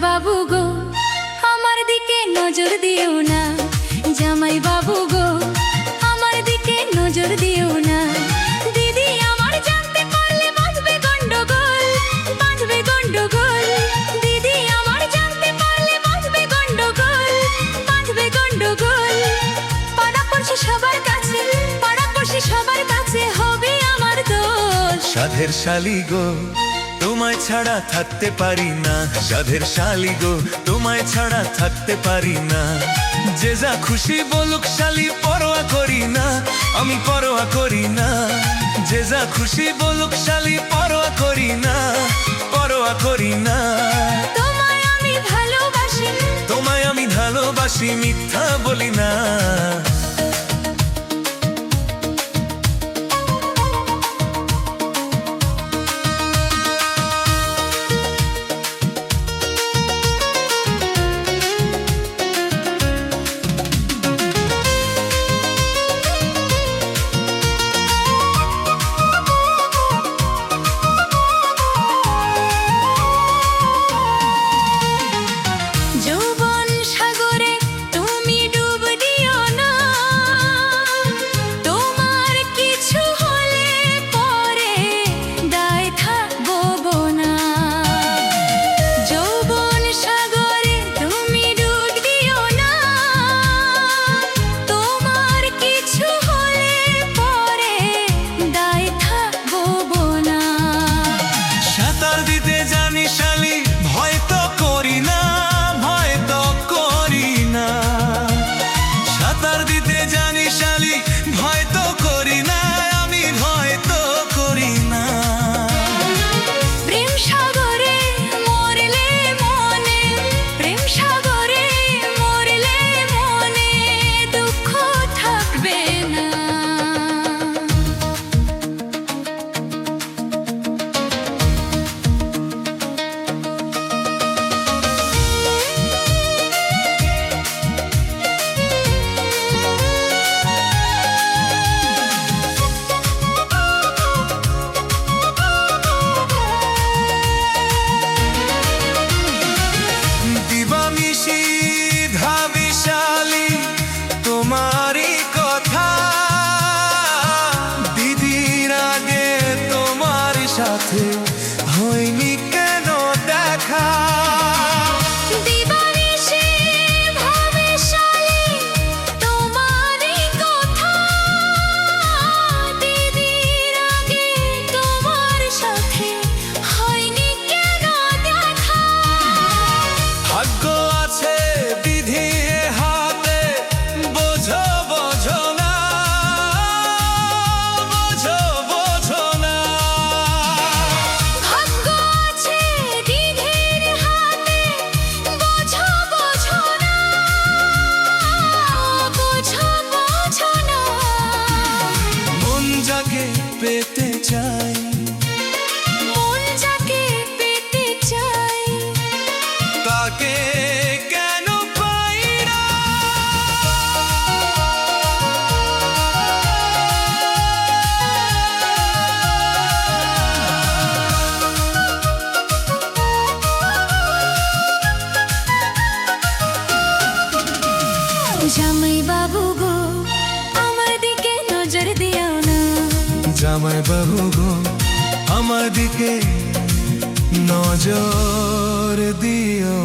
বাবু গো আমার দিকে নজর দিও না, জামাই বাবু গো আমার দিকে নজর দিও না। দিদি আমার জানতে পারলে বাঁধবে গন্ডগোল, বাঁধবে গন্ডগোল। দিদি আমার জানতে পারলে বাঁধবে গন্ডগোল, বাঁধবে গন্ডগোল। পাড়াপড়শি সবার কাছে, পাড়াপড়শি সবার কাছে হবে আমার দোষ। সাধের শালি গো তোমায় ছাড়া থাকতে পারি না, সাধের শালি গো তোমায় ছাড়া থাকতে পারি না। যে যা খুশি বলুক শালি পরোয়া করি না, আমি পরোয়া করি না। যে যা খুশি বলুক শালি পরোয়া করি না, পরোয়া করি না। তোমায় আমি ভালোবাসি, তোমায় আমি ভালোবাসি, মিথ্যা বলি না। যৌবন সাগরে তুমি ডুব দিও না, তোমার কিছু হলে পরে দায় থাকবো না। যৌবন সাগরে তুমি ডুব দিও না, তোমার কিছু হলে পরে দায় থাকবো না। সাঁতার দিতে জানি শালি ভয় তো করি না, ভয় তো করি না। সাঁতার দিতে জানি শালি ভয় তো করি না, আমি ভয় তো করি না। প্রেম সাগরে মরলে মনে, প্রেম সাগরে মরলে মনে দুঃখ থাকবে না। দিবানিশি ভাবি শালি তোমারই কথা, দিদির আগে তোমার সাথে হয়নি কেন দেখা। দিবানিশি ভাবে শালি তোমারই কথা, দিদির আগে তোমার সাথে হয়নি কেন দেখা। ভাগ্য আছে বিধি হাতে, বোঝো বোঝো না, বোঝো বোঝো না। ভাগ্য আছে দিদির হাতে, বোঝো বোঝো না, বোঝো বোঝো না। মন যাকে পেতে চাই, মন যাকে পেতে চাই, তাকে কেন পাই না। জামাই বাবু গো আমার দিকে নজর দিও না, জামাই বাবু গো আমার দিকে নজর দিও